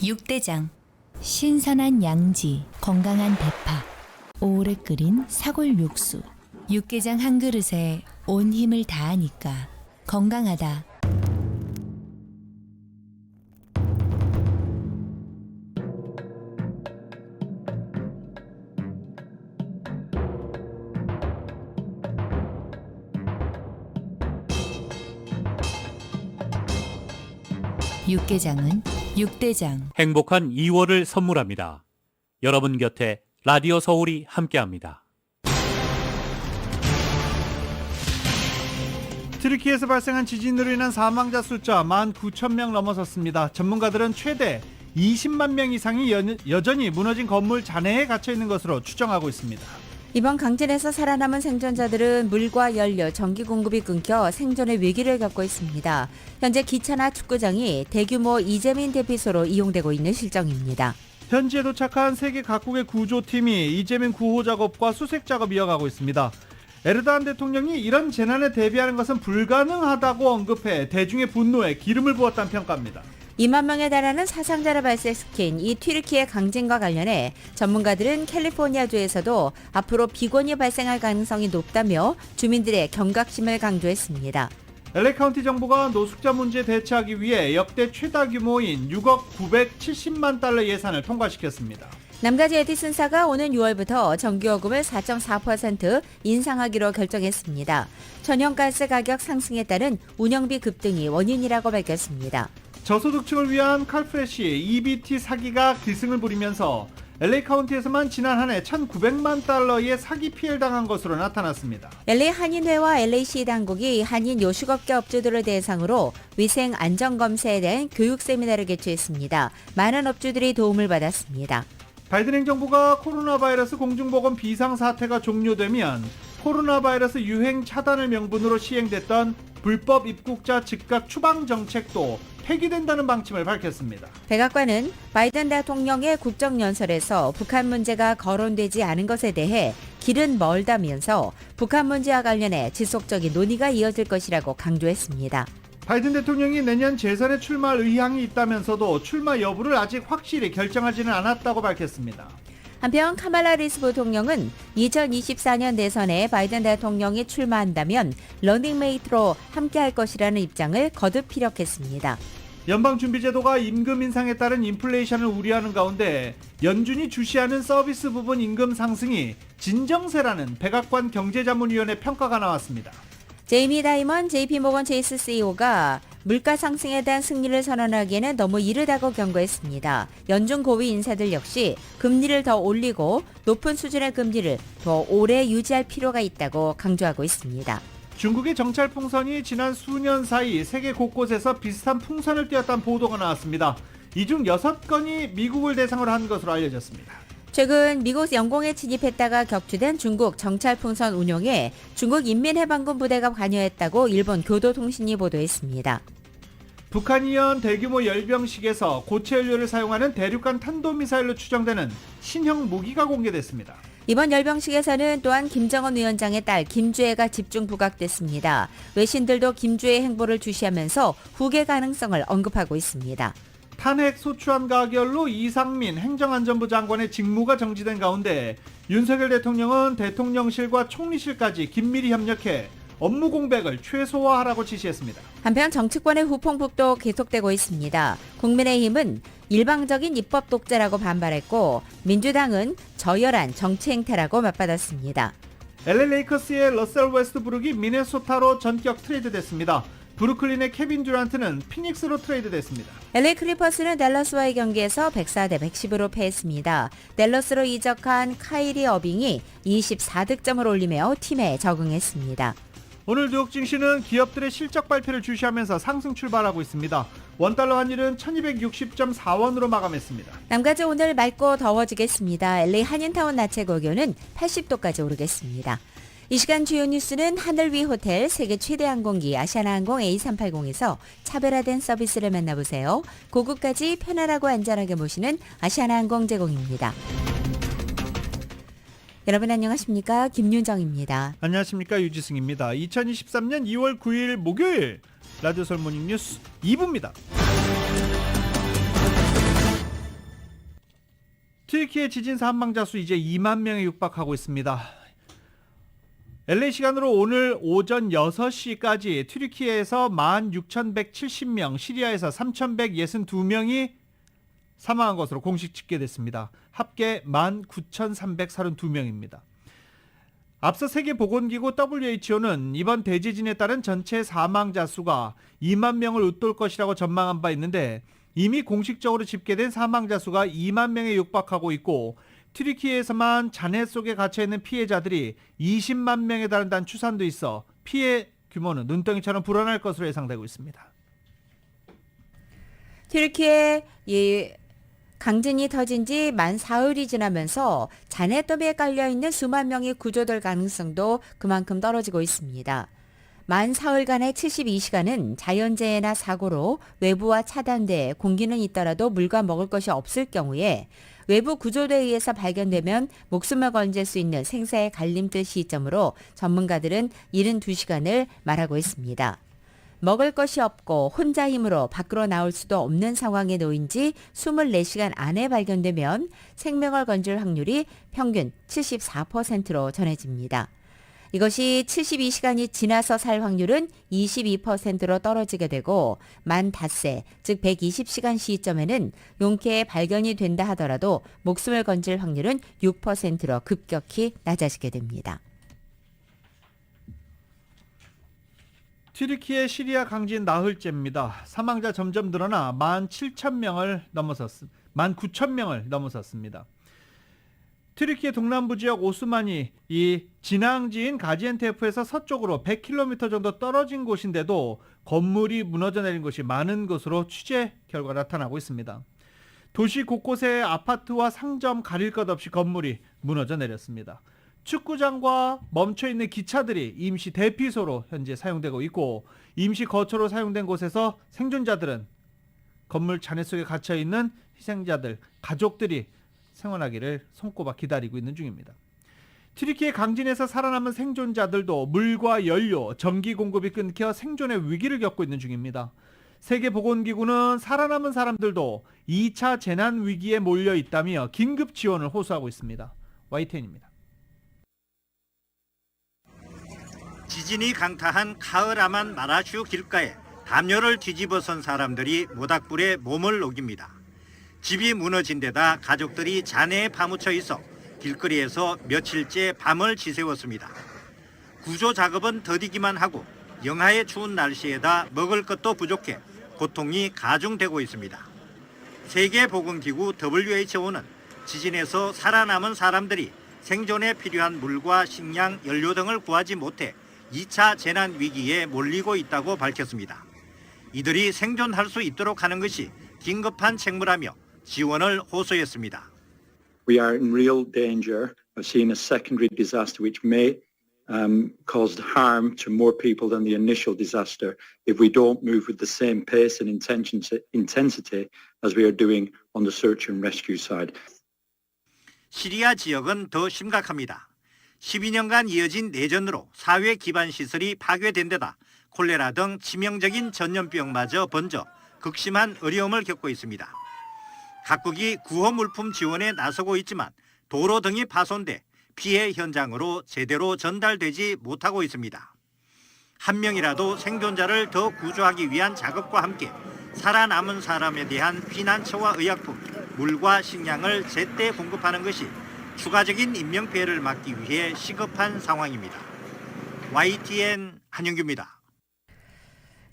육대장. 신선한 양지, 건강한 대파, 오래 끓인 사골 육수. 육개장 한 그릇에 온 힘을 다하니까 건강하다. 육개장은 육대장. 행복한 2월을 선물합니다. 여러분 곁에 라디오 서울이 함께합니다. 튀르키예에서 발생한 지진으로 인한 사망자 숫자 19,000명 넘어섰습니다. 전문가들은 최대 20만 명 이상이 여전히 무너진 건물 잔해에 갇혀 있는 것으로 추정하고 있습니다. 이번 강진에서 살아남은 생존자들은 물과 연료, 전기 공급이 끊겨 생존의 위기를 겪고 있습니다. 현재 기차나 축구장이 대규모 이재민 대피소로 이용되고 있는 실정입니다. 현지에 도착한 세계 각국의 구조팀이 이재민 구호 작업과 수색 작업 이어가고 있습니다. 에르도안 대통령이 이런 재난에 대비하는 것은 불가능하다고 언급해 대중의 분노에 기름을 부었다는 평가입니다. 2만 명에 달하는 사상자를 발생시킨 이 튀르키예 강진과 관련해 전문가들은 캘리포니아주에서도 앞으로 비권이 발생할 가능성이 높다며 주민들의 경각심을 강조했습니다. LA 카운티 정부가 노숙자 문제에 대처하기 위해 역대 최다 규모인 6억 970만 달러 예산을 통과시켰습니다. 남가주 에디슨사가 오는 6월부터 전기요금을 4.4% 인상하기로 결정했습니다. 천연가스 가격 상승에 따른 운영비 급등이 원인이라고 밝혔습니다. 저소득층을 위한 칼프레시 EBT 사기가 기승을 부리면서 LA 카운티에서만 지난 한 해 1,900만 달러의 사기 피해를 당한 것으로 나타났습니다. LA 한인회와 LAC 당국이 한인 요식업계 업주들을 대상으로 위생 안전 검사에 대한 교육 세미나를 개최했습니다. 많은 업주들이 도움을 받았습니다. 바이든 행정부가 코로나 바이러스 공중보건 비상사태가 종료되면 코로나 바이러스 유행 차단을 명분으로 시행됐던 불법 입국자 즉각 추방 정책도 폐기된다는 방침을 밝혔습니다. 백악관은 바이든 대통령의 국정연설에서 북한 문제가 거론되지 않은 것에 대해 길은 멀다면서 북한 문제와 관련해 지속적인 논의가 이어질 것이라고 강조했습니다. 바이든 대통령이 내년 재선에 출마할 의향이 있다면서도 출마 여부를 아직 확실히 결정하지는 않았다고 밝혔습니다. 한편 카말라 리스 부통령은 2024년 대선에 바이든 대통령이 출마한다면 러닝메이트로 함께할 것이라는 입장을 거듭 피력했습니다. 연방준비제도가 임금 인상에 따른 인플레이션을 우려하는 가운데 연준이 주시하는 서비스 부분 임금 상승이 진정세라는 백악관 경제자문위원회 평가가 나왔습니다. 제이미 다이먼 JP모건 체이스 CEO가 물가 상승에 대한 승리를 선언하기에는 너무 이르다고 경고했습니다. 연준 고위 인사들 역시 금리를 더 올리고 높은 수준의 금리를 더 오래 유지할 필요가 있다고 강조하고 있습니다. 중국의 정찰 풍선이 지난 수년 사이 세계 곳곳에서 비슷한 풍선을 띄웠다는 보도가 나왔습니다. 이 중 6건이 미국을 대상으로 한 것으로 알려졌습니다. 최근 미국 영공에 진입했다가 격추된 중국 정찰풍선 운용에 중국 인민해방군 부대가 관여했다고 일본 교도통신이 보도했습니다. 북한이 연 대규모 열병식에서 고체 연료를 사용하는 대륙간 탄도미사일로 추정되는 신형 무기가 공개됐습니다. 이번 열병식에서는 또한 김정은 위원장의 딸 김주애가 집중 부각됐습니다. 외신들도 김주애의 행보를 주시하면서 후계 가능성을 언급하고 있습니다. 탄핵 소추안 가결로 이상민 행정안전부 장관의 직무가 정지된 가운데 윤석열 대통령은 대통령실과 총리실까지 긴밀히 협력해 업무 공백을 최소화하라고 지시했습니다. 한편 정치권의 후폭풍도 계속되고 있습니다. 국민의힘은 일방적인 입법 독재라고 반발했고 민주당은 저열한 정치 행태라고 맞받았습니다. LA 레이커스의 러셀 웨스트브룩이 미네소타로 전격 트레이드됐습니다. 브루클린의 케빈 듀란트는 피닉스로 트레이드됐습니다. LA 클리퍼스는 댈러스와의 경기에서 104대 110으로 패했습니다. 댈러스로 이적한 카이리 어빙이 24득점을 올리며 팀에 적응했습니다. 오늘 뉴욕 증시는 기업들의 실적 발표를 주시하면서 상승 출발하고 있습니다. 원달러 환율은 1260.4원으로 마감했습니다. 남가주 오늘 맑고 더워지겠습니다. LA 한인타운 낮 최고 기온은 80도까지 오르겠습니다. 이 시간 주요 뉴스는 하늘 위 호텔, 세계 최대 항공기 아시아나항공 A380에서 차별화된 서비스를 만나보세요. 고국까지 편안하고 안전하게 모시는 아시아나항공 제공입니다. 여러분 안녕하십니까? 김윤정입니다. 안녕하십니까? 유지승입니다. 2023년 2월 9일 목요일 라디오 설모닝 뉴스 2부입니다. 튀르키예 지진 사망자 수 이제 2만 명에 육박하고 있습니다. LA 시간으로 오늘 오전 6시까지 튀르키예에서 16,170명, 시리아에서 3,162명이 사망한 것으로 공식 집계됐습니다. 합계 19,332명입니다. 앞서 세계보건기구 WHO는 이번 대지진에 따른 전체 사망자 수가 2만 명을 웃돌 것이라고 전망한 바 있는데 이미 공식적으로 집계된 사망자 수가 2만 명에 육박하고 있고 튀르키예에서만 잔해 속에 갇혀있는 피해자들이 20만 명에 달한다는 추산도 있어 피해 규모는 눈덩이처럼 불어날 것으로 예상되고 있습니다. 튀르키예 강진이 터진 지 만 사흘이 지나면서 잔해더미에 깔려있는 수만 명이 구조될 가능성도 그만큼 떨어지고 있습니다. 만 사흘간의 72시간은 자연재해나 사고로 외부와 차단돼 공기는 있더라도 물과 먹을 것이 없을 경우에 외부 구조대에 의해서 발견되면 목숨을 건질 수 있는 생사의 갈림길 시점으로 전문가들은 72시간을 말하고 있습니다. 먹을 것이 없고 혼자 힘으로 밖으로 나올 수도 없는 상황에 놓인 지 24시간 안에 발견되면 생명을 건질 확률이 평균 74%로 전해집니다. 이것이 72시간이 지나서 살 확률은 22%로 떨어지게 되고 만 닷새, 즉 120시간 시점에는 용케에 발견이 된다 하더라도 목숨을 건질 확률은 6%로 급격히 낮아지게 됩니다. 튀르키예 시리아 강진 나흘째입니다. 사망자 점점 늘어나 19,000명을 넘어섰습니다. 튀르키예 동남부 지역 오스마니 이 진앙지인 가지엔테프에서 서쪽으로 100km 정도 떨어진 곳인데도 건물이 무너져 내린 곳이 많은 것으로 취재 결과 나타나고 있습니다. 도시 곳곳에 아파트와 상점 가릴 것 없이 건물이 무너져 내렸습니다. 축구장과 멈춰있는 기차들이 임시 대피소로 현재 사용되고 있고 임시 거처로 사용된 곳에서 생존자들은 건물 잔해 속에 갇혀있는 희생자들, 가족들이 생활하기를 손꼽아 기다리고 있는 중입니다. 튀르키예 강진에서 살아남은 생존자들도 물과 연료, 전기 공급이 끊겨 생존의 위기를 겪고 있는 중입니다. 세계보건기구는 살아남은 사람들도 2차 재난 위기에 몰려 있다며 긴급 지원을 호소하고 있습니다. YTN입니다. 지진이 강타한 카흐라만 마라슈 길가에 담요를 뒤집어선 사람들이 모닥불에 몸을 녹입니다. 집이 무너진 데다 가족들이 잔해에 파묻혀 있어 길거리에서 며칠째 밤을 지새웠습니다. 구조 작업은 더디기만 하고 영하의 추운 날씨에다 먹을 것도 부족해 고통이 가중되고 있습니다. 세계보건기구 WHO는 지진에서 살아남은 사람들이 생존에 필요한 물과 식량, 연료 등을 구하지 못해 2차 재난 위기에 몰리고 있다고 밝혔습니다. 이들이 생존할 수 있도록 하는 것이 긴급한 책무라며 지원을 호소했습니다. We are in real danger of seeing a secondary disaster which may cause harm to more people than the initial disaster if we don't move with the same pace and intensity as we are doing on the search and rescue side. 시리아 지역은 더 심각합니다. 12년간 이어진 내전으로 사회 기반 시설이 파괴된 데다 콜레라 등 치명적인 전염병마저 번져 극심한 어려움을 겪고 있습니다. 각국이 구호 물품 지원에 나서고 있지만 도로 등이 파손돼 피해 현장으로 제대로 전달되지 못하고 있습니다. 한 명이라도 생존자를 더 구조하기 위한 작업과 함께 살아남은 사람에 대한 피난처와 의약품, 물과 식량을 제때 공급하는 것이 추가적인 인명피해를 막기 위해 시급한 상황입니다. YTN 한영규입니다.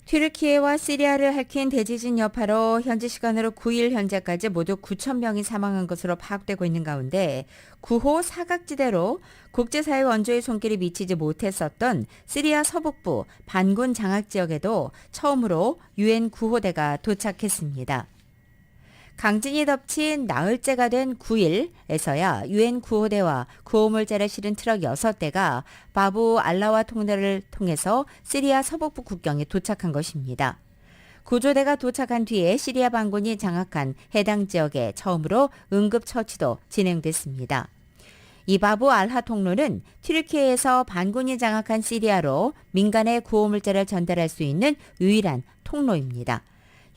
튀르키예와 시리아를 핥힌 대지진 여파로 현지 시간으로 9일 현재까지 모두 9,000명이 사망한 것으로 파악되고 있는 가운데 9호 사각지대로 국제사회 원조의 손길이 미치지 못했었던 시리아 서북부 반군 장악 지역에도 처음으로 유엔 구호대가 도착했습니다. 강진이 덮친 나흘째가 된 9일에서야 유엔 구호대와 구호물자를 실은 트럭 6대가 바부 알라와 통로를 통해서 시리아 서북부 국경에 도착한 것입니다. 구조대가 도착한 뒤에 시리아 반군이 장악한 해당 지역에 처음으로 응급처치도 진행됐습니다. 이 바부 알하 통로는 튀르키예에서 반군이 장악한 시리아로 민간의 구호물자를 전달할 수 있는 유일한 통로입니다.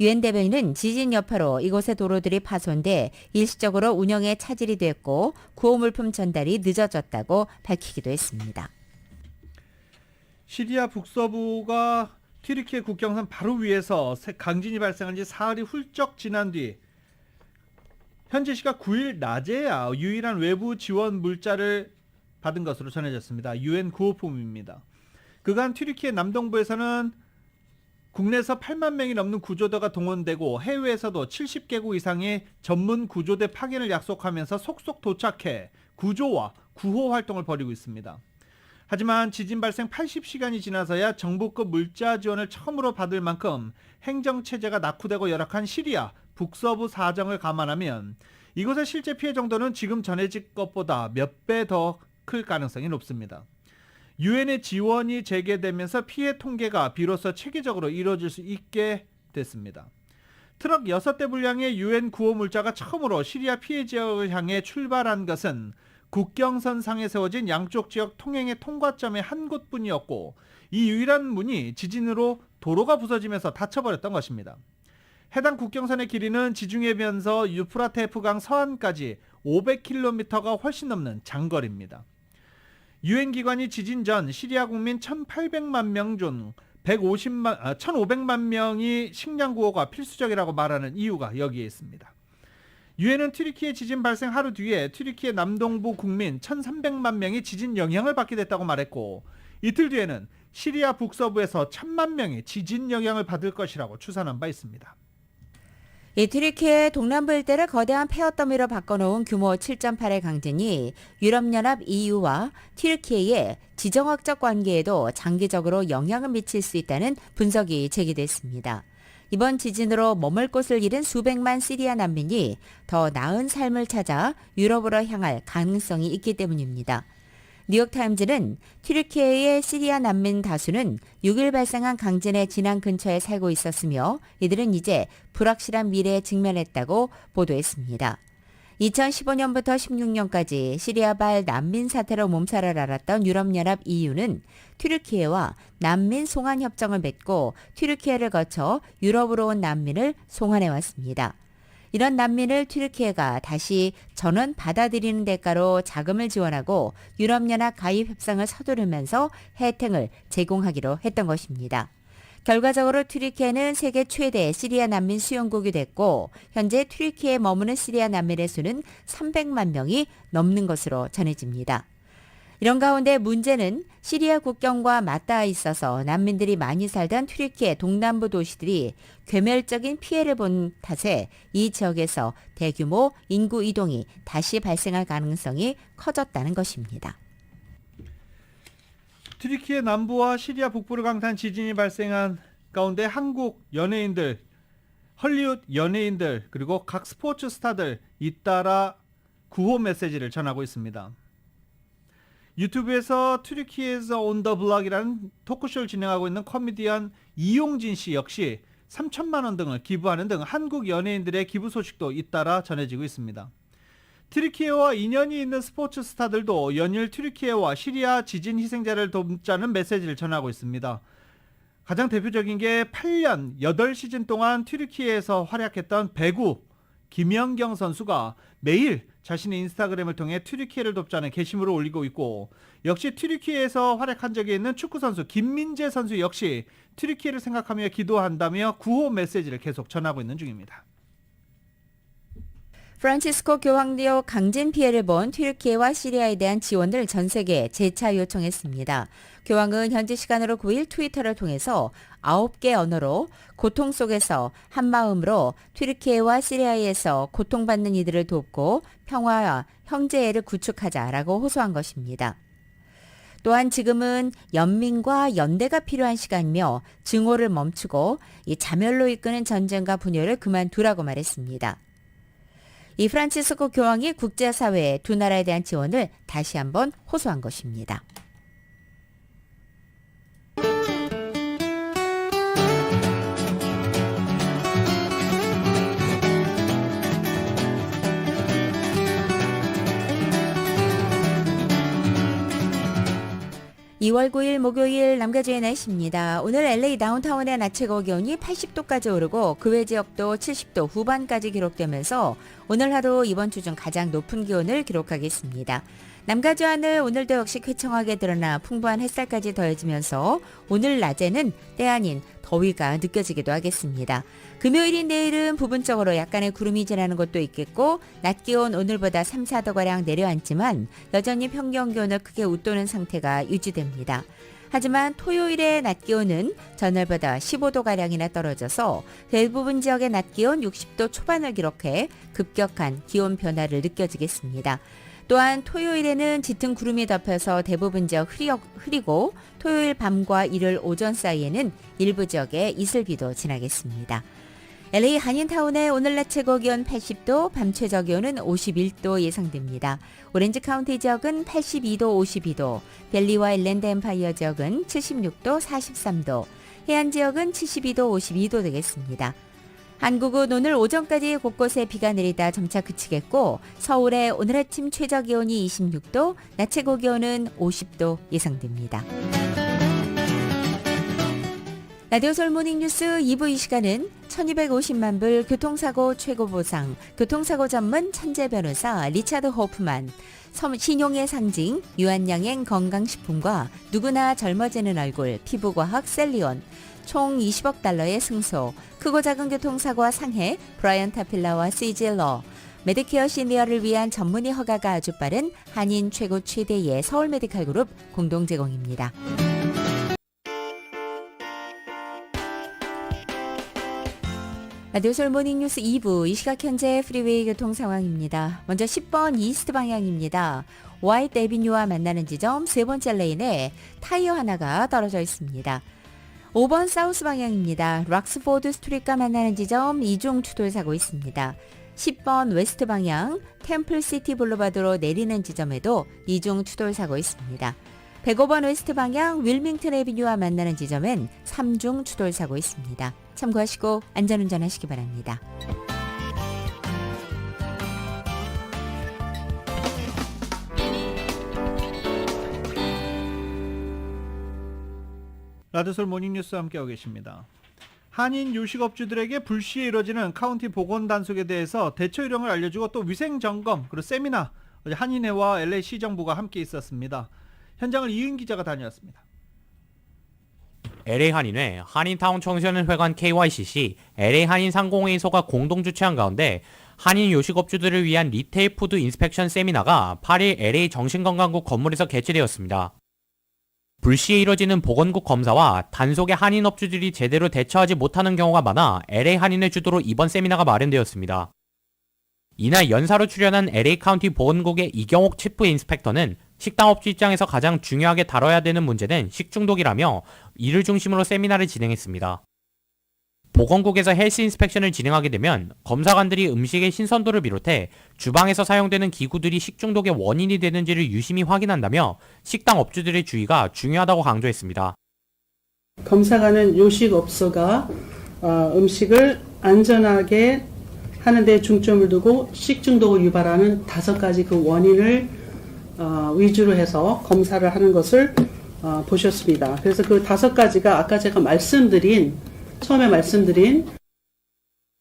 유엔 대변인은 지진 여파로 이곳의 도로들이 파손돼 일시적으로 운영에 차질이 됐고 구호 물품 전달이 늦어졌다고 밝히기도 했습니다. 시리아 북서부가 튀르키예 국경선 바로 위에서 강진이 발생한 지 사흘이 훌쩍 지난 뒤 현지 시각 9일 낮에야 유일한 외부 지원 물자를 받은 것으로 전해졌습니다. 유엔 구호품입니다. 그간 튀르키예 남동부에서는 국내에서 8만 명이 넘는 구조대가 동원되고 해외에서도 70개국 이상의 전문 구조대 파견을 약속하면서 속속 도착해 구조와 구호 활동을 벌이고 있습니다. 하지만 지진 발생 80시간이 지나서야 정부급 물자 지원을 처음으로 받을 만큼 행정체제가 낙후되고 열악한 시리아 북서부 사정을 감안하면 이곳의 실제 피해 정도는 지금 전해진 것보다 몇 배 더 클 가능성이 높습니다. 유엔의 지원이 재개되면서 피해 통계가 비로소 체계적으로 이루어질 수 있게 됐습니다. 트럭 6대 분량의 유엔 구호 물자가 처음으로 시리아 피해 지역을 향해 출발한 것은 국경선 상에 세워진 양쪽 지역 통행의 통과점의 한 곳뿐이었고 이 유일한 문이 지진으로 도로가 부서지면서 닫혀버렸던 것입니다. 해당 국경선의 길이는 지중해면서 유프라테프강 서안까지 500km가 훨씬 넘는 장거리입니다. 유엔 기관이 지진 전 시리아 국민 1,800만 명 중 1,500만 명이 식량 구호가 필수적이라고 말하는 이유가 여기에 있습니다. 유엔은 튀르키예 지진 발생 하루 뒤에 튀르키예 남동부 국민 1,300만 명이 지진 영향을 받게 됐다고 말했고 이틀 뒤에는 시리아 북서부에서 1,000만 명이 지진 영향을 받을 것이라고 추산한 바 있습니다. 이 튀르키예 동남부 일대를 거대한 폐허 더미로 바꿔놓은 규모 7.8의 강진이 유럽연합 EU와 튀르키예의 지정학적 관계에도 장기적으로 영향을 미칠 수 있다는 분석이 제기됐습니다. 이번 지진으로 머물 곳을 잃은 수백만 시리아 난민이 더 나은 삶을 찾아 유럽으로 향할 가능성이 있기 때문입니다. 뉴욕타임즈는 튀르키예의 시리아 난민 다수는 6일 발생한 강진의 진앙 근처에 살고 있었으며 이들은 이제 불확실한 미래에 직면했다고 보도했습니다. 2015년부터 16년까지 시리아발 난민 사태로 몸살을 앓았던 유럽연합 EU는 튀르키예와 난민 송환 협정을 맺고 튀르키예를 거쳐 유럽으로 온 난민을 송환해왔습니다. 이런 난민을 튀르키예가 다시 전원 받아들이는 대가로 자금을 지원하고 유럽연합 가입 협상을 서두르면서 혜택을 제공하기로 했던 것입니다. 결과적으로 튀르키예는 세계 최대 시리아 난민 수용국이 됐고 현재 튀르키예에 머무는 시리아 난민의 수는 300만 명이 넘는 것으로 전해집니다. 이런 가운데 문제는 시리아 국경과 맞닿아 있어서 난민들이 많이 살던 튀르키예 동남부 도시들이 괴멸적인 피해를 본 탓에 이 지역에서 대규모 인구 이동이 다시 발생할 가능성이 커졌다는 것입니다. 튀르키예 남부와 시리아 북부를 강타한 지진이 발생한 가운데 한국 연예인들, 헐리우드 연예인들 그리고 각 스포츠 스타들 잇따라 구호 메시지를 전하고 있습니다. 유튜브에서 튀르키예에서 온 더 블락이라는 토크쇼를 진행하고 있는 코미디언 이용진 씨 역시 3천만 원 등을 기부하는 등 한국 연예인들의 기부 소식도 잇따라 전해지고 있습니다. 튀르키예와 인연이 있는 스포츠 스타들도 연일 튀르키예와 시리아 지진 희생자를 돕자는 메시지를 전하고 있습니다. 가장 대표적인 게 8년 8시즌 동안 튀르키예에서 활약했던 배구 김연경 선수가 매일 자신의 인스타그램을 통해 튀르키예를 돕자는 게시물을 올리고 있고 역시 튀르키예에서 활약한 적이 있는 축구선수 김민재 선수 역시 튀르키예를 생각하며 기도한다며 구호 메시지를 계속 전하고 있는 중입니다. 프란치스코 교황도 강진 피해를 본 튀르키예와 시리아에 대한 지원을 전 세계에 재차 요청했습니다. 교황은 현지 시간으로 9일 트위터를 통해서 9개 언어로 고통 속에서 한마음으로 튀르키예와 시리아에서 고통받는 이들을 돕고 평화와 형제애를 구축하자라고 호소한 것입니다. 또한 지금은 연민과 연대가 필요한 시간이며 증오를 멈추고 이 자멸로 이끄는 전쟁과 분열을 그만두라고 말했습니다. 이 프란치스코 교황이 국제사회에 두 나라에 대한 지원을 다시 한번 호소한 것입니다. 2월 9일 목요일 남가주의 날씨입니다. 오늘 LA 다운타운의 낮 최고 기온이 80도까지 오르고 그 외 지역도 70도 후반까지 기록되면서 오늘 하루 이번 주 중 가장 높은 기온을 기록하겠습니다. 남가주 하늘 오늘도 역시 쾌청하게 드러나 풍부한 햇살까지 더해지면서 오늘 낮에는 때 아닌 더위가 느껴지기도 하겠습니다. 금요일인 내일은 부분적으로 약간의 구름이 지나는 곳도 있겠고 낮 기온 오늘보다 3, 4도가량 내려앉지만 여전히 평균 기온을 크게 웃도는 상태가 유지됩니다. 하지만 토요일의 낮 기온은 전날보다 15도가량이나 떨어져서 대부분 지역의 낮 기온 60도 초반을 기록해 급격한 기온 변화를 느껴지겠습니다. 또한 토요일에는 짙은 구름이 덮여서 대부분 지역 흐리고 토요일 밤과 일요일 오전 사이에는 일부 지역에 이슬비도 지나겠습니다. LA 한인타운의 오늘 낮 최고 기온 80도, 밤 최저 기온은 51도 예상됩니다. 오렌지 카운티 지역은 82도, 52도, 벨리와 일랜드 엠파이어 지역은 76도, 43도, 해안 지역은 72도, 52도 되겠습니다. 한국은 오늘 오전까지 곳곳에 비가 내리다 점차 그치겠고 서울의 오늘 아침 최저 기온이 26도, 낮 최고 기온은 50도 예상됩니다. 라디오 서울 모닝뉴스 2부 이 시간은 1250만 불 교통사고 최고보상, 교통사고 전문 천재 변호사 리차드 호프만, 신용의 상징 유한양행 건강식품과 누구나 젊어지는 얼굴 피부과학 셀리온, 총 20억 달러의 승소, 크고 작은 교통사고와 상해 브라이언 타필라와 CG러, 메디케어 시니어를 위한 전문의 허가가 아주 빠른 한인 최고 최대의 서울 메디칼 그룹 공동 제공입니다. 라디오 서울 모닝뉴스 2부 이 시각 현재 프리웨이 교통 상황입니다. 먼저 10번 이스트 방향입니다. 화이트 에비뉴와 만나는 지점 세 번째 레인에 타이어 하나가 떨어져 있습니다. 5번 사우스 방향입니다. 락스포드 스트리트가 만나는 지점 이중 추돌 사고 있습니다. 10번 웨스트 방향 템플시티 블루바드로 내리는 지점에도 이중 추돌 사고 있습니다. 105번 웨스트 방향 윌밍턴 에비뉴와 만나는 지점엔 3중 추돌 사고 있습니다. 참고하시고 안전운전 하시기 바랍니다. 라디오솔 모닝뉴스 함께하고 계십니다. 한인 요식업주들에게 불시에 이뤄지는 카운티 보건 단속에 대해서 대처 요령을 알려주고 또 위생 점검 그리고 세미나 어제 한인회와 LA 시정부가 함께 있었습니다. 현장을 이은 기자가 다녀왔습니다. LA 한인회, 한인타운 청소년회관 KYCC, LA 한인 상공회의소가 공동 주최한 가운데 한인 요식업주들을 위한 리테일 푸드 인스펙션 세미나가 8일 LA 정신건강국 건물에서 개최되었습니다. 불시에 이뤄지는 보건국 검사와 단속에 한인업주들이 제대로 대처하지 못하는 경우가 많아 LA 한인회 주도로 이번 세미나가 마련되었습니다. 이날 연사로 출연한 LA 카운티 보건국의 이경옥 치프 인스펙터는 식당업주 입장에서 가장 중요하게 다뤄야 되는 문제는 식중독이라며 이를 중심으로 세미나를 진행했습니다. 보건국에서 헬스 인스펙션을 진행하게 되면 검사관들이 음식의 신선도를 비롯해 주방에서 사용되는 기구들이 식중독의 원인이 되는지를 유심히 확인한다며 식당 업주들의 주의가 중요하다고 강조했습니다. 검사관은 요식업소가 음식을 안전하게 하는 데 중점을 두고 식중독을 유발하는 5가지 그 원인을 위주로 해서 검사를 하는 것을 보셨습니다. 그래서 그 5가지가 아까 제가 처음에 말씀드린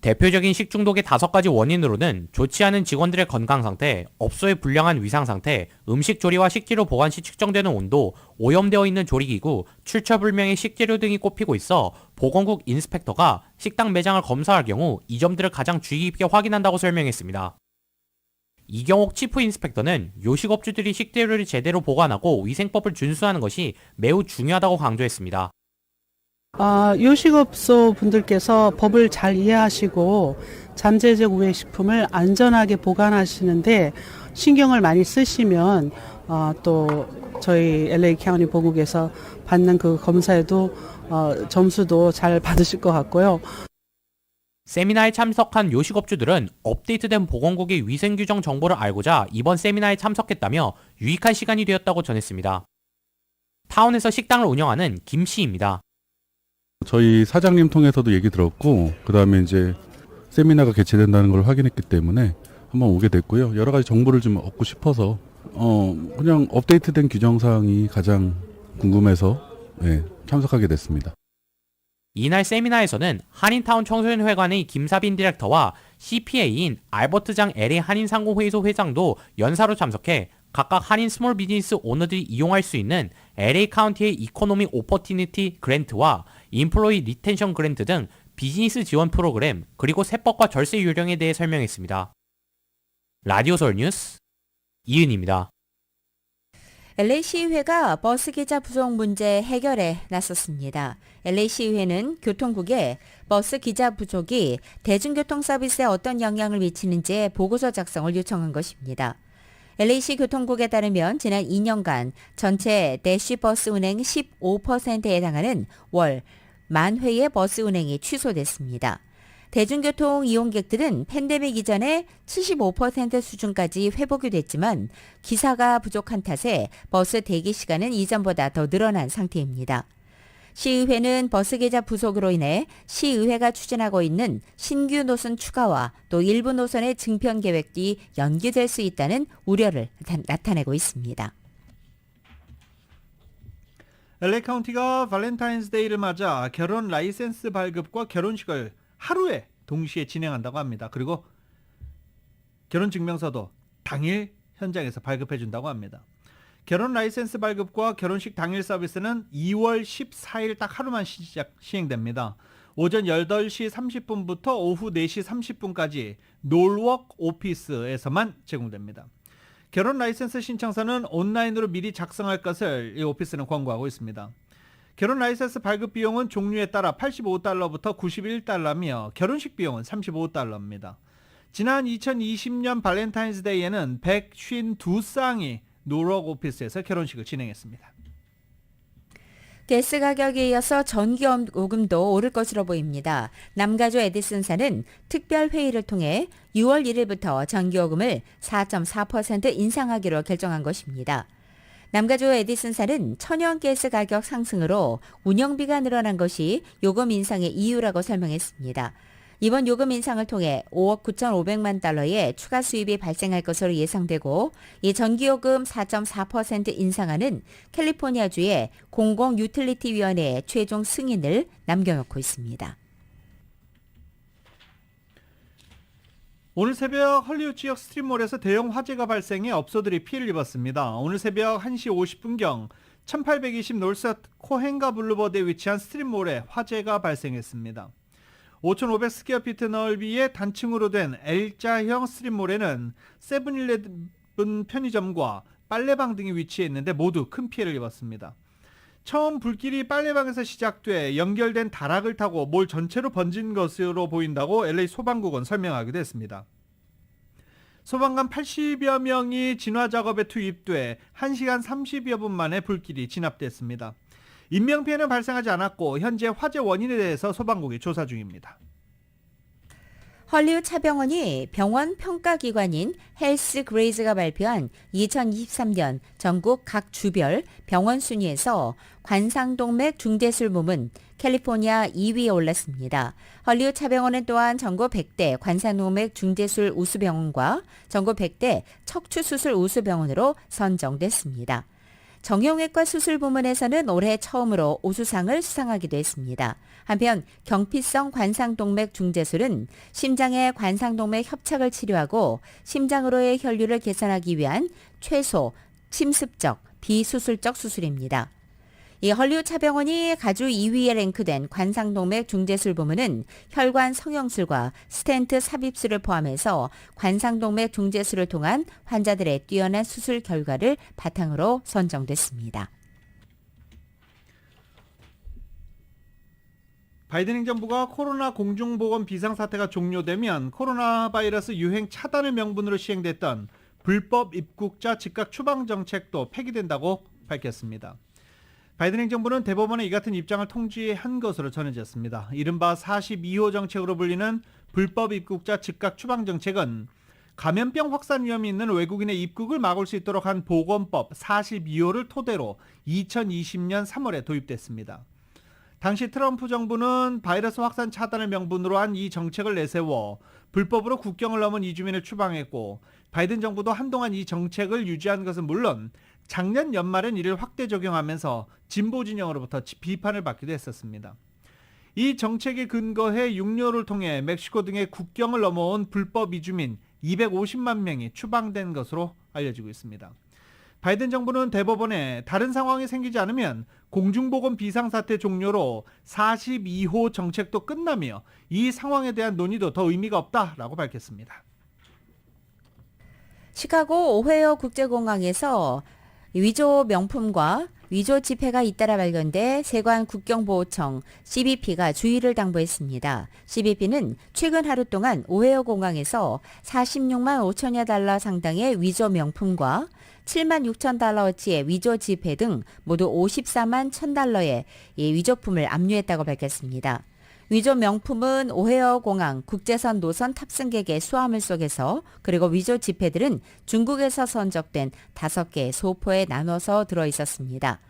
대표적인 식중독의 5가지 원인으로는 좋지 않은 직원들의 건강 상태, 업소의 불량한 위상 상태, 음식 조리와 식재료 보관 시 측정되는 온도, 오염되어 있는 조리기구, 출처불명의 식재료 등이 꼽히고 있어 보건국 인스펙터가 식당 매장을 검사할 경우 이 점들을 가장 주의 깊게 확인한다고 설명했습니다. 이경옥 치프 인스펙터는 요식업주들이 식재료를 제대로 보관하고 위생법을 준수하는 것이 매우 중요하다고 강조했습니다. 요식업소 분들께서 법을 잘 이해하시고 잠재적 우회 식품을 안전하게 보관하시는데 신경을 많이 쓰시면 또 저희 LA 카운티 보국에서 받는 그 검사에도 점수도 잘 받으실 것 같고요. 세미나에 참석한 요식업주들은 업데이트된 보건국의 위생규정 정보를 알고자 이번 세미나에 참석했다며 유익한 시간이 되었다고 전했습니다. 타운에서 식당을 운영하는 김 씨입니다. 저희 사장님 통해서도 얘기 들었고 그 다음에 이제 세미나가 개최된다는 걸 확인했기 때문에 한번 오게 됐고요. 여러 가지 정보를 좀 얻고 싶어서 그냥 업데이트된 규정사항이 가장 궁금해서 참석하게 됐습니다. 이날 세미나에서는 한인타운 청소년회관의 김사빈 디렉터와 CPA인 알버트장 LA 한인상공회의소 회장도 연사로 참석해 각각 한인 스몰 비즈니스 오너들이 이용할 수 있는 LA 카운티의 이코노미 오퍼튜니티 그랜트와 인플로이 리텐션 그랜트 등 비즈니스 지원 프로그램 그리고 세법과 절세 요령에 대해 설명했습니다. 라디오 서울 뉴스 이은입니다. LA시의회가 버스기자 부족 문제 해결에 나섰습니다. LA시의회는 교통국에 버스기자 부족이 대중교통 서비스에 어떤 영향을 미치는지 보고서 작성을 요청한 것입니다. LA시 교통국에 따르면 지난 2년간 전체 대시버스 운행 15%에 해당하는 월 10,000회의 버스 운행이 취소됐습니다. 대중교통 이용객들은 팬데믹 이전에 75% 수준까지 회복이 됐지만 기사가 부족한 탓에 버스 대기 시간은 이전보다 더 늘어난 상태입니다. 시의회는 버스 계좌 부족으로 인해 시의회가 추진하고 있는 신규 노선 추가와 또 일부 노선의 증편 계획이 연기될 수 있다는 우려를 나타내고 있습니다. LA 카운티가 발렌타인스데이를 맞아 결혼 라이센스 발급과 결혼식을 하루에 동시에 진행한다고 합니다. 그리고 결혼증명서도 당일 현장에서 발급해준다고 합니다. 결혼 라이센스 발급과 결혼식 당일 서비스는 2월 14일 딱 하루만 시행됩니다. 오전 8시 30분부터 오후 4시 30분까지 놀워크 오피스에서만 제공됩니다. 결혼 라이센스 신청서는 온라인으로 미리 작성할 것을 이 오피스는 권고하고 있습니다. 결혼 라이센스 발급 비용은 종류에 따라 $85부터 $91며 결혼식 비용은 $35입니다. 지난 2020년 발렌타인스데이에는 152쌍이 노럭 오피스에서 결혼식을 진행했습니다. 가스 가격에 이어서 전기요금도 오를 것으로 보입니다. 남가주 에디슨사는 특별회의를 통해 6월 1일부터 전기요금을 4.4% 인상하기로 결정한 것입니다. 남가주 에디슨사는 천연가스 가격 상승으로 운영비가 늘어난 것이 요금 인상의 이유라고 설명했습니다. 이번 요금 인상을 통해 5억 9,500만 달러의 추가 수입이 발생할 것으로 예상되고 이 전기요금 4.4% 인상안은 캘리포니아주의 공공유틸리티위원회의 최종 승인을 남겨놓고 있습니다. 오늘 새벽 헐리우드 지역 스트립몰에서 대형 화재가 발생해 업소들이 피해를 입었습니다. 오늘 새벽 1시 50분경 1820 놀스 코헨가 블루버드에 위치한 스트립몰에 화재가 발생했습니다. 5,500 스퀘어피트 넓이의 단층으로 된 L자형 스트립몰에는 세븐일레븐 편의점과 빨래방 등이 위치해 있는데 모두 큰 피해를 입었습니다. 처음 불길이 빨래방에서 시작돼 연결된 다락을 타고 몰 전체로 번진 것으로 보인다고 LA 소방국은 설명하기도 했습니다. 소방관 80여 명이 진화 작업에 투입돼 1시간 30여 분 만에 불길이 진압됐습니다. 인명피해는 발생하지 않았고 현재 화재 원인에 대해서 소방국이 조사 중입니다. 헐리우드 차병원이 병원 평가기관인 헬스 그레이즈가 발표한 2023년 전국 각 주별 병원 순위에서 관상동맥 중대술 부문 캘리포니아 2위에 올랐습니다. 헐리우드 차병원은 또한 전국 100대 관상동맥 중대술 우수병원과 전국 100대 척추수술 우수병원으로 선정됐습니다. 정형외과 수술 부문에서는 올해 처음으로 우수상을 수상하기도 했습니다. 한편 경피성 관상동맥 중재술은 심장의 관상동맥 협착을 치료하고 심장으로의 혈류를 개선하기 위한 최소 침습적 비수술적 수술입니다. 이 헐리우드 차병원이 가주 2위에 랭크된 관상동맥 중재술 부문은 혈관 성형술과 스텐트 삽입술을 포함해서 관상동맥 중재술을 통한 환자들의 뛰어난 수술 결과를 바탕으로 선정됐습니다. 바이든 행정부가 코로나 공중보건 비상사태가 종료되면 코로나 바이러스 유행 차단을 명분으로 시행됐던 불법 입국자 즉각 추방 정책도 폐기된다고 밝혔습니다. 바이든 행정부는 대법원에 이 같은 입장을 통지한 것으로 전해졌습니다. 이른바 42호 정책으로 불리는 불법 입국자 즉각 추방 정책은 감염병 확산 위험이 있는 외국인의 입국을 막을 수 있도록 한 보건법 42호를 토대로 2020년 3월에 도입됐습니다. 당시 트럼프 정부는 바이러스 확산 차단을 명분으로 한 이 정책을 내세워 불법으로 국경을 넘은 이주민을 추방했고 바이든 정부도 한동안 이 정책을 유지한 것은 물론 작년 연말엔 이를 확대 적용하면서 진보 진영으로부터 비판을 받기도 했었습니다. 이 정책에 근거해 육로를 통해 멕시코 등의 국경을 넘어온 불법 이주민 250만 명이 추방된 것으로 알려지고 있습니다. 바이든 정부는 대법원에 다른 상황이 생기지 않으면 공중보건 비상사태 종료로 42호 정책도 끝나며 이 상황에 대한 논의도 더 의미가 없다라고 밝혔습니다. 시카고 오헤어 국제공항에서 위조 명품과 위조 지폐가 잇따라 발견돼 세관 국경보호청 CBP가 주의를 당부했습니다. CBP는 최근 하루 동안 오헤어 공항에서 46만 5천여 달러 상당의 위조 명품과 7만 6천 달러어치의 위조 지폐 등 모두 54만 1천 달러의 위조품을 압류했다고 밝혔습니다. 위조 명품은 오헤어 공항 국제선 노선 탑승객의 수화물 속에서, 그리고 위조 지폐들은 중국에서 선적된 5개의 소포에 나눠서 들어있었습니다.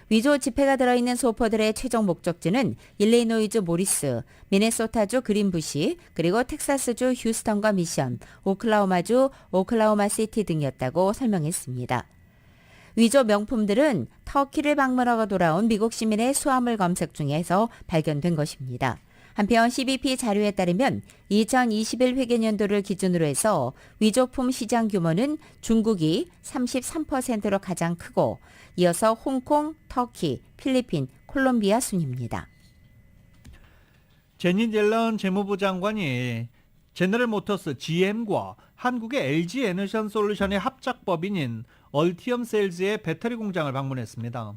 위조 지폐가 들어있는 소포들의 최종 목적지는 일리노이주 모리스, 미네소타주 그린부시, 그리고 텍사스주 휴스턴과 미션, 오클라호마주 오클라호마시티 등이었다고 설명했습니다. 위조 명품들은 터키를 방문하고 돌아온 미국 시민의 수화물 검색 중에서 발견된 것입니다. 한편 CBP 자료에 따르면 2021 회계연도를 기준으로 해서 위조품 시장 규모는 중국이 33%로 가장 크고, 이어서 홍콩, 터키, 필리핀, 콜롬비아 순입니다. 제닛 옐런 재무부 장관이 제너럴 모터스 GM과 한국의 LG 에너션 솔루션의 합작법인인 얼티엄 셀즈의 배터리 공장을 방문했습니다.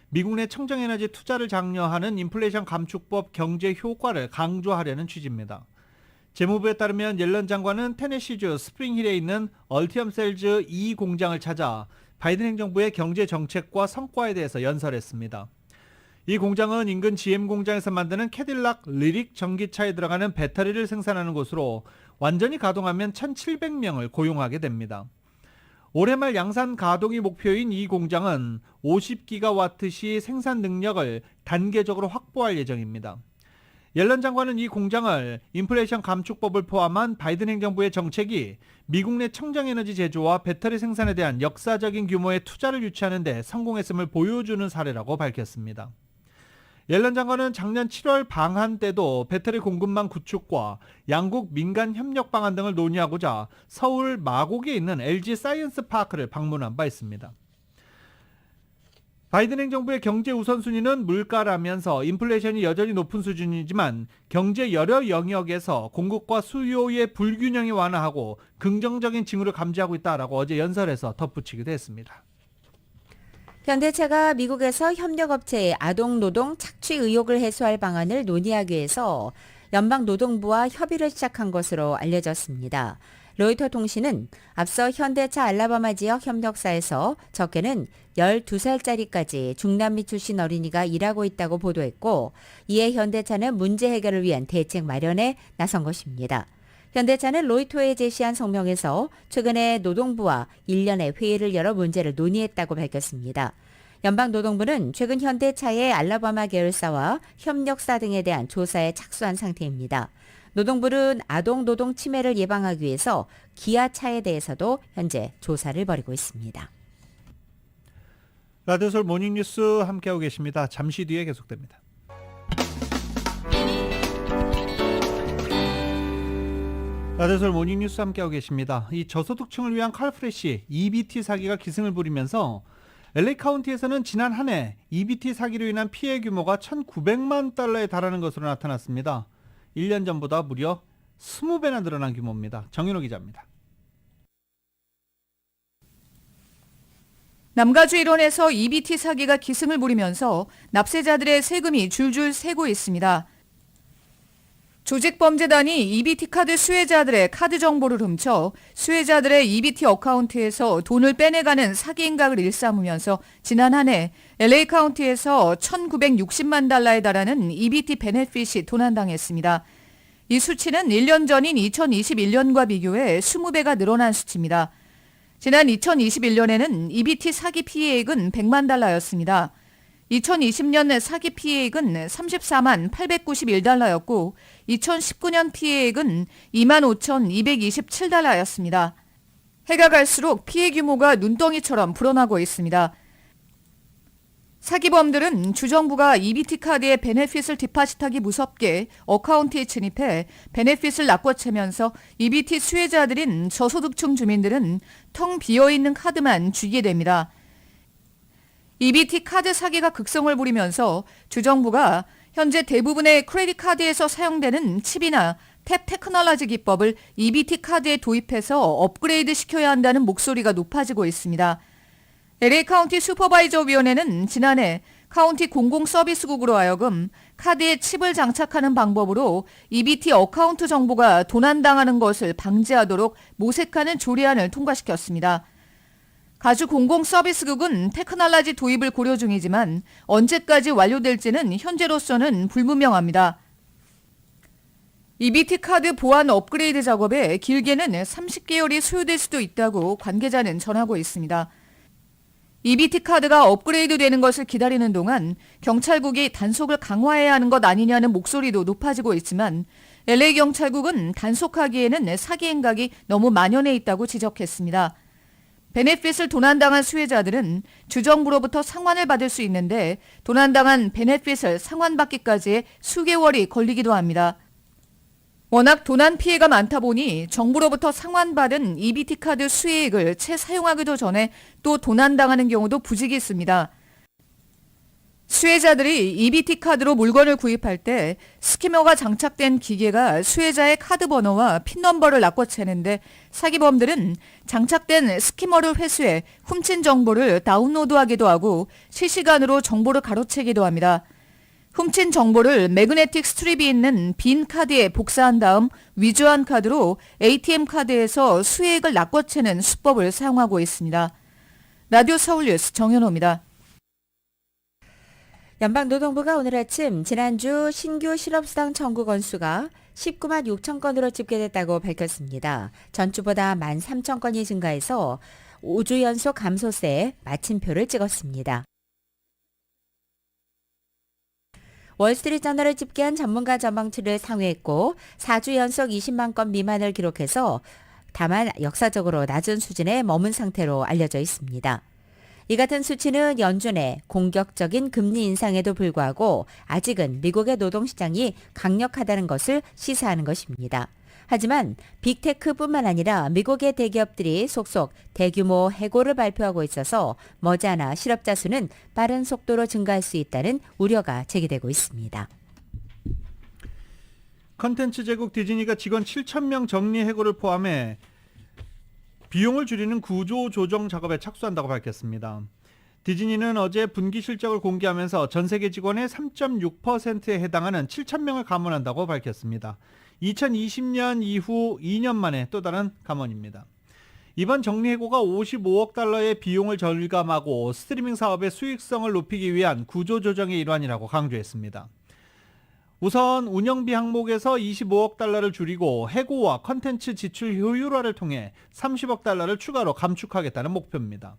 미국 내 청정에너지 투자를 장려하는 인플레이션 감축법 경제 효과를 강조하려는 취지입니다. 재무부에 따르면 옐런 장관은 테네시주 스프링힐에 있는 얼티엄 셀즈 2 공장을 찾아 바이든 행정부의 경제 정책과 성과에 대해서 연설했습니다. 이 공장은 인근 GM 공장에서 만드는 캐딜락 리릭 전기차에 들어가는 배터리를 생산하는 곳으로 완전히 가동하면 1,700명을 고용하게 됩니다. 올해 말 양산 가동이 목표인 이 공장은 50기가와트시 생산 능력을 단계적으로 확보할 예정입니다. 옐런 장관은 이 공장을 인플레이션 감축법을 포함한 바이든 행정부의 정책이 미국 내 청정에너지 제조와 배터리 생산에 대한 역사적인 규모의 투자를 유치하는 데 성공했음을 보여주는 사례라고 밝혔습니다. 옐런 장관은 작년 7월 방한 때도 배터리 공급망 구축과 양국 민간 협력 방안 등을 논의하고자 서울 마곡에 있는 LG 사이언스 파크를 방문한 바 있습니다. 바이든 행정부의 경제 우선순위는 물가라면서 인플레이션이 여전히 높은 수준이지만 경제 여러 영역에서 공급과 수요의 불균형이 완화하고 긍정적인 징후를 감지하고 있다라고 어제 연설에서 덧붙이기도 했습니다. 현대차가 미국에서 협력업체의 아동노동 착취 의혹을 해소할 방안을 논의하기 위해서 연방노동부와 협의를 시작한 것으로 알려졌습니다. 로이터 통신은 앞서 현대차 알라바마 지역 협력사에서 적게는 12살짜리까지 중남미 출신 어린이가 일하고 있다고 보도했고, 이에 현대차는 문제 해결을 위한 대책 마련에 나선 것입니다. 현대차는 로이터에 제시한 성명에서 최근에 노동부와 1년의 회의를 열어 문제를 논의했다고 밝혔습니다. 연방노동부는 최근 현대차의 알라바마 계열사와 협력사 등에 대한 조사에 착수한 상태입니다. 노동부는 아동 노동 침해를 예방하기 위해서 기아차에 대해서도 현재 조사를 벌이고 있습니다. 라디오 서울 모닝뉴스 함께하고 계십니다. 잠시 뒤에 계속됩니다. 라디오 서울 모닝뉴스 함께하고 계십니다. 이 저소득층을 위한 칼프레시 EBT 사기가 기승을 부리면서 LA 카운티에서는 지난 한 해 EBT 사기로 인한 피해 규모가 1,900만 달러에 달하는 것으로 나타났습니다. 1년 전보다 무려 20배나 늘어난 규모입니다. 정윤호 기자입니다. 남가주 일원에서 EBT 사기가 기승을 부리면서 납세자들의 세금이 줄줄 새고 있습니다. 조직범죄단이 EBT 카드 수혜자들의 카드 정보를 훔쳐 수혜자들의 EBT 어카운트에서 돈을 빼내가는 사기 행각을 일삼으면서 지난 한 해 LA 카운티에서 1,960만 달러에 달하는 EBT 베네핏이 도난당했습니다. 이 수치는 1년 전인 2021년과 비교해 20배가 늘어난 수치입니다. 지난 2021년에는 EBT 사기 피해액은 100만 달러였습니다. 2020년 사기 피해액은 34만 891달러였고 2019년 피해액은 25,227달러였습니다. 해가 갈수록 피해 규모가 눈덩이처럼 불어나고 있습니다. 사기범들은 주정부가 EBT 카드의 베네핏을 뒷받침하기 무섭게 어카운트에 진입해 베네핏을 낚아채면서 EBT 수혜자들인 저소득층 주민들은 텅 비어있는 카드만 쥐게 됩니다. EBT 카드 사기가 극성을 부리면서 주정부가 현재 대부분의 크레딧 카드에서 사용되는 칩이나 탭 테크놀로지 기법을 EBT 카드에 도입해서 업그레이드 시켜야 한다는 목소리가 높아지고 있습니다. LA 카운티 슈퍼바이저 위원회는 지난해 카운티 공공서비스국으로 하여금 카드에 칩을 장착하는 방법으로 EBT 어카운트 정보가 도난당하는 것을 방지하도록 모색하는 조례안을 통과시켰습니다. 가주 공공서비스국은 테크놀로지 도입을 고려 중이지만 언제까지 완료될지는 현재로서는 불분명합니다. EBT 카드 보안 업그레이드 작업에 길게는 30개월이 소요될 수도 있다고 관계자는 전하고 있습니다. EBT 카드가 업그레이드 되는 것을 기다리는 동안 경찰국이 단속을 강화해야 하는 것 아니냐는 목소리도 높아지고 있지만 LA 경찰국은 단속하기에는 사기 행각이 너무 만연해 있다고 지적했습니다. 베네핏을 도난당한 수혜자들은 주정부로부터 상환을 받을 수 있는데 도난당한 베네핏을 상환받기까지 수개월이 걸리기도 합니다. 워낙 도난 피해가 많다 보니 정부로부터 상환받은 EBT 카드 수혜액을 채 사용하기도 전에 또 도난당하는 경우도 부지기 있습니다. 수혜자들이 EBT 카드로 물건을 구입할 때 스캐너가 장착된 기계가 수혜자의 카드 번호와 핀 넘버를 낚아채는데 사기범들은 장착된 스캐너를 회수해 훔친 정보를 다운로드하기도 하고 실시간으로 정보를 가로채기도 합니다. 훔친 정보를 매그네틱 스트립이 있는 빈 카드에 복사한 다음 위조한 카드로 ATM 카드에서 수혜액을 낚아채는 수법을 사용하고 있습니다. 라디오 서울 뉴스 정현호입니다. 연방노동부가 오늘 아침 지난주 신규 실업수당 청구 건수가 19만 6천 건으로 집계됐다고 밝혔습니다. 전주보다 1만 3천 건이 증가해서 5주 연속 감소세에 마침표를 찍었습니다. 월스트리트저널을 집계한 전문가 전망치를 상회했고 4주 연속 20만 건 미만을 기록해서 다만 역사적으로 낮은 수준에 머문 상태로 알려져 있습니다. 이 같은 수치는 연준의 공격적인 금리 인상에도 불구하고 아직은 미국의 노동시장이 강력하다는 것을 시사하는 것입니다. 하지만 빅테크뿐만 아니라 미국의 대기업들이 속속 대규모 해고를 발표하고 있어서 머지않아 실업자 수는 빠른 속도로 증가할 수 있다는 우려가 제기되고 있습니다. 컨텐츠 제국 디즈니가 직원 7,000명 정리 해고를 포함해 비용을 줄이는 구조 조정 작업에 착수한다고 밝혔습니다. 디즈니는 어제 분기 실적을 공개하면서 전 세계 직원의 3.6%에 해당하는 7,000명을 감원한다고 밝혔습니다. 2020년 이후 2년 만에 또 다른 감원입니다. 이번 정리해고가 55억 달러의 비용을 절감하고 스트리밍 사업의 수익성을 높이기 위한 구조조정의 일환이라고 강조했습니다. 우선 운영비 항목에서 25억 달러를 줄이고 해고와 컨텐츠 지출 효율화를 통해 30억 달러를 추가로 감축하겠다는 목표입니다.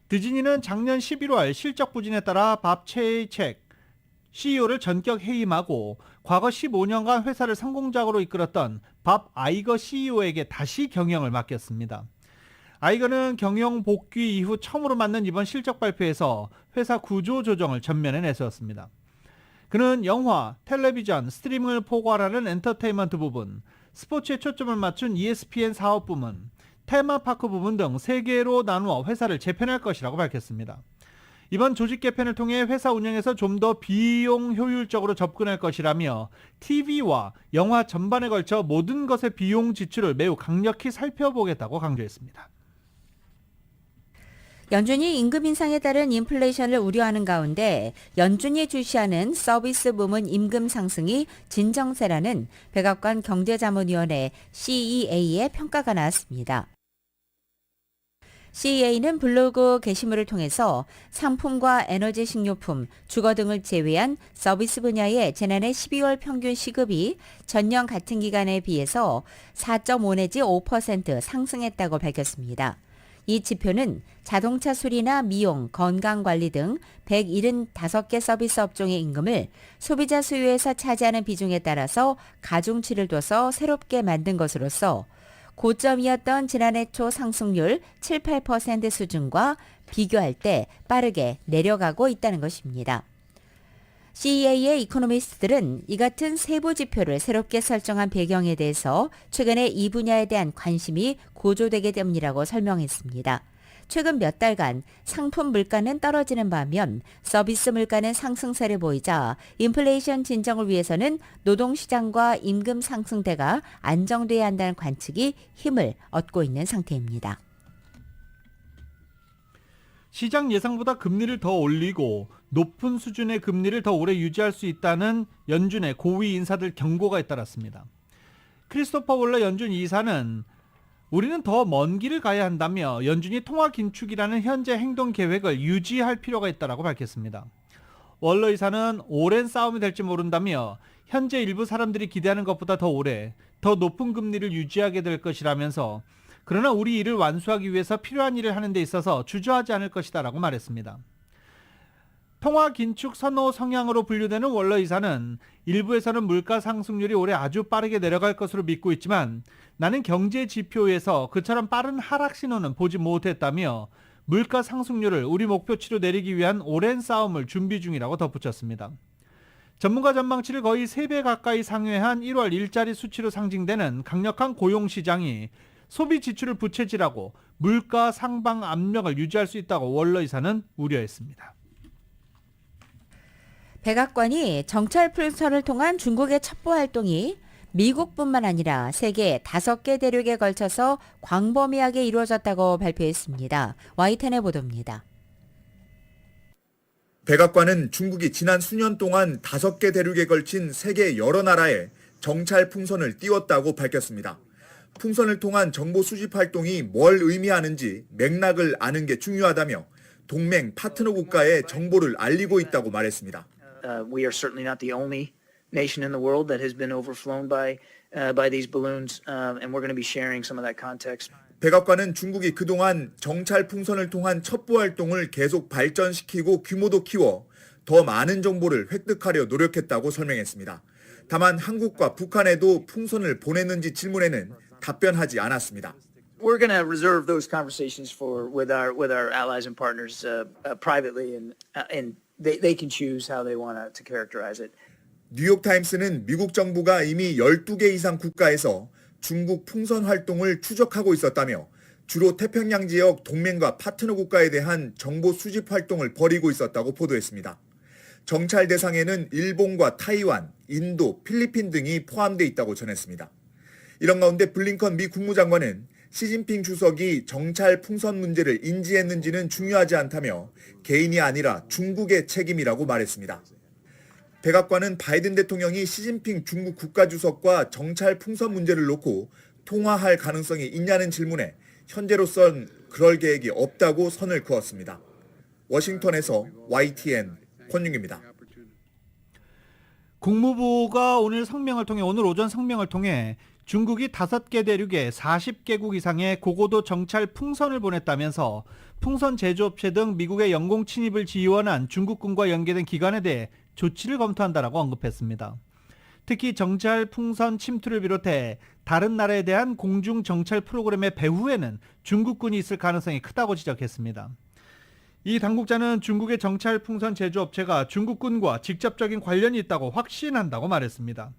디즈니는 작년 11월 실적 부진에 따라 밥 체이책 CEO를 전격 해임하고 과거 15년간 회사를 성공적으로 이끌었던 밥 아이거 CEO에게 다시 경영을 맡겼습니다. 아이거는 경영 복귀 이후 처음으로 맞는 이번 실적 발표에서 회사 구조 조정을 전면에 내세웠습니다. 그는 영화, 텔레비전, 스트리밍을 포괄하는 엔터테인먼트 부분, 스포츠에 초점을 맞춘 ESPN 사업 부문, 테마파크 부분 등 3개로 나누어 회사를 재편할 것이라고 밝혔습니다. 이번 조직 개편을 통해 회사 운영에서 좀 더 비용 효율적으로 접근할 것이라며 TV와 영화 전반에 걸쳐 모든 것의 비용 지출을 매우 강력히 살펴보겠다고 강조했습니다. 연준이 임금 인상에 따른 인플레이션을 우려하는 가운데 연준이 주시하는 서비스 부문 임금 상승이 진정세라는 백악관 경제자문위원회 CEA의 평가가 나왔습니다. CEA는 블로그 게시물을 통해서 상품과 에너지 식료품, 주거 등을 제외한 서비스 분야의 지난해 12월 평균 시급이 전년 같은 기간에 비해서 4.5 내지 5% 상승했다고 밝혔습니다. 이 지표는 자동차 수리나 미용, 건강관리 등 175개 서비스 업종의 임금을 소비자 수요에서 차지하는 비중에 따라서 가중치를 둬서 새롭게 만든 것으로서 고점이었던 지난해 초 상승률 7, 8% 수준과 비교할 때 빠르게 내려가고 있다는 것입니다. CEA의 이코노미스트들은 이 같은 세부 지표를 새롭게 설정한 배경에 대해서 최근에 이 분야에 대한 관심이 고조되게 때문이라고 설명했습니다. 최근 몇 달간 상품 물가는 떨어지는 반면 서비스 물가는 상승세를 보이자 인플레이션 진정을 위해서는 노동시장과 임금 상승대가 안정돼야 한다는 관측이 힘을 얻고 있는 상태입니다. 시장 예상보다 금리를 더 올리고 높은 수준의 금리를 더 오래 유지할 수 있다는 연준의 고위 인사들 경고가 잇따랐습니다. 크리스토퍼 월러 연준 이사는 우리는 더 먼 길을 가야 한다며 연준이 통화 긴축이라는 현재 행동 계획을 유지할 필요가 있다고 밝혔습니다. 월러 이사는 오랜 싸움이 될지 모른다며 현재 일부 사람들이 기대하는 것보다 더 오래, 더 높은 금리를 유지하게 될 것이라면서 그러나 우리 일을 완수하기 위해서 필요한 일을 하는 데 있어서 주저하지 않을 것이다 라고 말했습니다. 통화 긴축 선호 성향으로 분류되는 월러 이사는 일부에서는 물가 상승률이 올해 아주 빠르게 내려갈 것으로 믿고 있지만 나는 경제 지표에서 그처럼 빠른 하락 신호는 보지 못했다며 물가 상승률을 우리 목표치로 내리기 위한 오랜 싸움을 준비 중이라고 덧붙였습니다. 전문가 전망치를 거의 3배 가까이 상회한 1월 일자리 수치로 상징되는 강력한 고용시장이 소비 지출을 부채질하고 물가 상방 압력을 유지할 수 있다고 월러 이사는 우려했습니다. 백악관이 정찰 풍선을 통한 중국의 첩보 활동이 미국뿐만 아니라 세계 5개 대륙에 걸쳐서 광범위하게 이루어졌다고 발표했습니다. YTN의 보도입니다. 백악관은 중국이 지난 수년 동안 5개 대륙에 걸친 세계 여러 나라에 정찰 풍선을 띄웠다고 밝혔습니다. 풍선을 통한 정보 수집 활동이 뭘 의미하는지 맥락을 아는 게 중요하다며 동맹 파트너 국가에 정보를 알리고 있다고 말했습니다. We are certainly not the only nation in the world that has been overflown by these balloons, and we're going to be sharing some of that context. 백악관은 중국이 그동안 정찰 풍선을 통한 첩보 활동을 계속 발전시키고 규모도 키워 더 많은 정보를 획득하려 노력했다고 설명했습니다. 다만 한국과 북한에도 풍선을 보냈는지 질문에는 답변하지 않았습니다. We're going to reserve those conversations with our allies and partners privately, and they can choose how they want to characterize it. 뉴욕타임스는 미국 정부가 이미 12개 이상 국가에서 중국 풍선 활동을 추적하고 있었다며 주로 태평양 지역 동맹과 파트너 국가에 대한 정보 수집 활동을 벌이고 있었다고 보도했습니다. 정찰 대상에는 일본과 타이완, 인도, 필리핀 등이 포함돼 있다고 전했습니다. 이런 가운데 블링컨 미 국무장관은 시진핑 주석이 정찰 풍선 문제를 인지했는지는 중요하지 않다며 개인이 아니라 중국의 책임이라고 말했습니다. 백악관은 바이든 대통령이 시진핑 중국 국가주석과 정찰 풍선 문제를 놓고 통화할 가능성이 있냐는 질문에 현재로선 그럴 계획이 없다고 선을 그었습니다. 워싱턴에서 YTN 권윤기입니다. 국무부가 오늘 오전 성명을 통해 중국이 5개 대륙에 40개국 이상의 고고도 정찰 풍선을 보냈다면서 풍선 제조업체 등 미국의 영공 침입을 지원한 중국군과 연계된 기관에 대해 조치를 검토한다라고 언급했습니다. 특히 정찰 풍선 침투를 비롯해 다른 나라에 대한 공중 정찰 프로그램의 배후에는 중국군이 있을 가능성이 크다고 지적했습니다. 이 당국자는 중국의 정찰 풍선 제조업체가 중국군과 직접적인 관련이 있다고 확신한다고 말했습니다.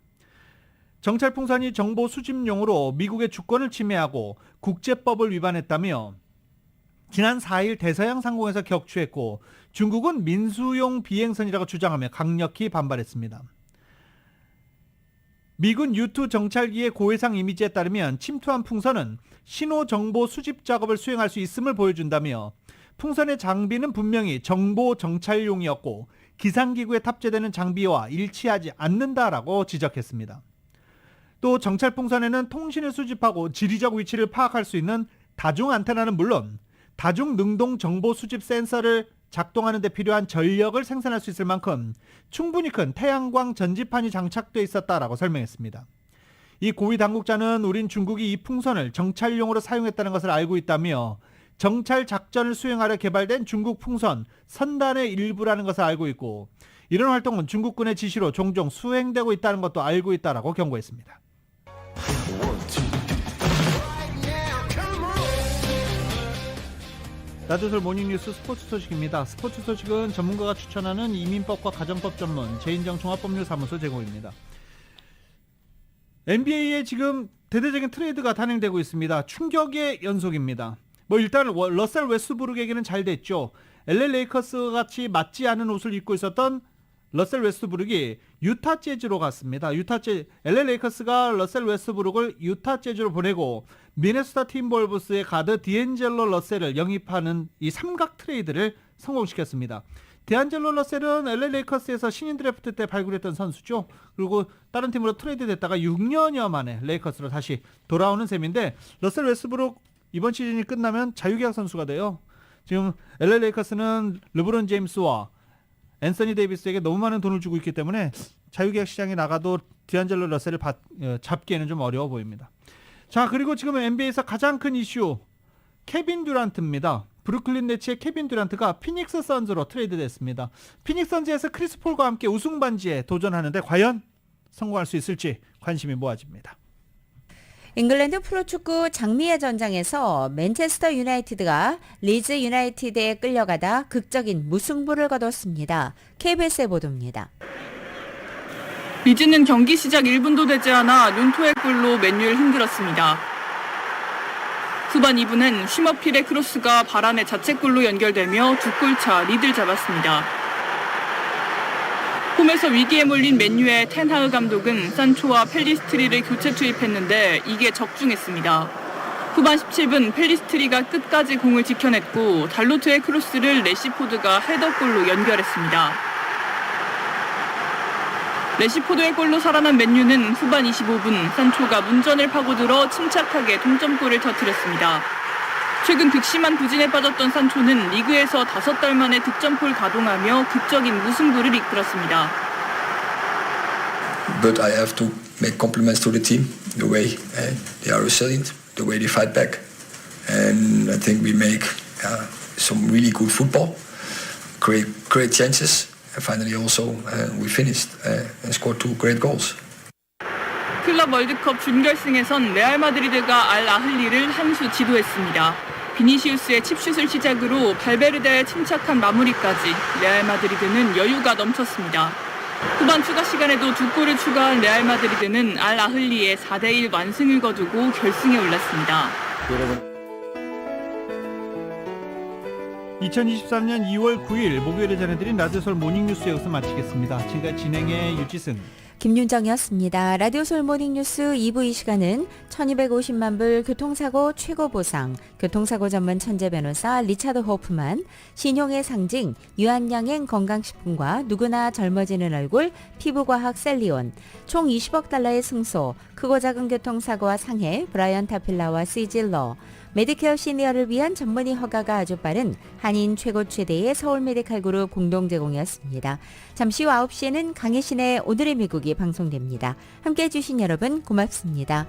정찰 풍선이 정보 수집용으로 미국의 주권을 침해하고 국제법을 위반했다며 지난 4일 대서양 상공에서 격추했고 중국은 민수용 비행선이라고 주장하며 강력히 반발했습니다. 미군 U-2 정찰기의 고해상 이미지에 따르면 침투한 풍선은 신호 정보 수집 작업을 수행할 수 있음을 보여준다며 풍선의 장비는 분명히 정보 정찰용이었고 기상기구에 탑재되는 장비와 일치하지 않는다라고 지적했습니다. 또 정찰 풍선에는 통신을 수집하고 지리적 위치를 파악할 수 있는 다중 안테나는 물론 다중 능동 정보 수집 센서를 작동하는 데 필요한 전력을 생산할 수 있을 만큼 충분히 큰 태양광 전지판이 장착돼 있었다라고 설명했습니다. 이 고위 당국자는 우린 중국이 이 풍선을 정찰용으로 사용했다는 것을 알고 있다며 정찰 작전을 수행하려 개발된 중국 풍선 선단의 일부라는 것을 알고 있고 이런 활동은 중국군의 지시로 종종 수행되고 있다는 것도 알고 있다라고 경고했습니다. 라디오솔 모닝뉴스 스포츠 소식입니다. 스포츠 소식은 전문가가 추천하는 이민법과 가정법 전문 제인정 종합법률사무소 제공입니다. NBA에 지금 대대적인 트레이드가 단행되고 있습니다. 충격의 연속입니다. 일단 러셀 웨스트브룩에게는 잘 됐죠. LA 레이커스 같이 맞지 않은 옷을 입고 있었던 러셀 웨스트브룩이 유타 재즈로 갔습니다. LA 레이커스가 러셀 웨스트브룩을 유타 재즈로 보내고 미네소타 팀볼브스의 가드 디앤젤로 러셀을 영입하는 이 삼각 트레이드를 성공시켰습니다. 디앤젤로 러셀은 LA 레이커스에서 신인 드래프트 때 발굴했던 선수죠. 그리고 다른 팀으로 트레이드 됐다가 6년여 만에 레이커스로 다시 돌아오는 셈인데, 러셀 웨스트브룩 이번 시즌이 끝나면 자유계약 선수가 돼요. 지금 LA 레이커스는 르브론 제임스와 앤서니 데이비스에게 너무 많은 돈을 주고 있기 때문에 자유계약 시장에 나가도 디앤젤로 러셀을 잡기에는 좀 어려워 보입니다. 자, 그리고 지금 NBA에서 가장 큰 이슈 케빈 듀란트입니다. 브루클린 네츠의 케빈 듀란트가 피닉스 선즈로 트레이드 됐습니다. 피닉스 선즈에서 크리스 폴과 함께 우승 반지에 도전하는데 과연 성공할 수 있을지 관심이 모아집니다. 잉글랜드 프로축구 장미의 전장에서 맨체스터 유나이티드가 리즈 유나이티드에 끌려가다 극적인 무승부를 거뒀습니다. KBS의 보도입니다. 리즈는 경기 시작 1분도 되지 않아 눈토의 골로 맨유를 흔들었습니다. 후반 2분엔 슈머필의 크로스가 발 안에 자책골로 연결되며 2골차 리드를 잡았습니다. 홈에서 위기에 몰린 맨유의 텐하흐 감독은 산초와 펠리스트리를 교체 투입했는데 이게 적중했습니다. 후반 17분 펠리스트리가 끝까지 공을 지켜냈고 달로트의 크로스를 레시포드가 헤더골로 연결했습니다. 레시포드의 골로 살아난 맨유는 후반 25분 산초가 문전을 파고들어 침착하게 동점골을 터뜨렸습니다. 최근 극심한 부진에 빠졌던 산초는 리그에서 5달 만에 득점골 가동하며 극적인 무승부를 이끌었습니다. But I have to make compliments to the team, the way they are resilient, the way they fight back. And I think we make some really good football, great chances. And finally also we finished and scored 2 great goals. 클럽 월드컵 준결승에선 레알 마드리드가 알 아흘리를 한 수 지도했습니다. 비니시우스의 칩슛을 시작으로 발베르데의 침착한 마무리까지 레알 마드리드는 여유가 넘쳤습니다. 후반 추가 시간에도 2골을 추가한 레알 마드리드는 알 아흘리의 4대1 완승을 거두고 결승에 올랐습니다. 2023년 2월 9일 목요일에 전해드린 라디오솔 모닝뉴스 여기서 마치겠습니다. 지금까지 진행의 유지승, 김윤정이었습니다. 라디오솔 모닝뉴스 2부 이 시간은 1250만 불 교통사고 최고 보상, 교통사고 전문 천재 변호사 리차드 호프만, 신용의 상징 유한양행 건강식품과 누구나 젊어지는 얼굴 피부과학 셀리온, 총 20억 달러의 승소, 크고 작은 교통사고와 상해 브라이언 타필라와 시질러, 메디케어 시니어를 위한 전문의 허가가 아주 빠른 한인 최고 최대의 서울 메디칼 그룹 공동 제공이었습니다. 잠시 후 9시에는 강혜신의 오늘의 미국이 방송됩니다. 함께해 주신 여러분 고맙습니다.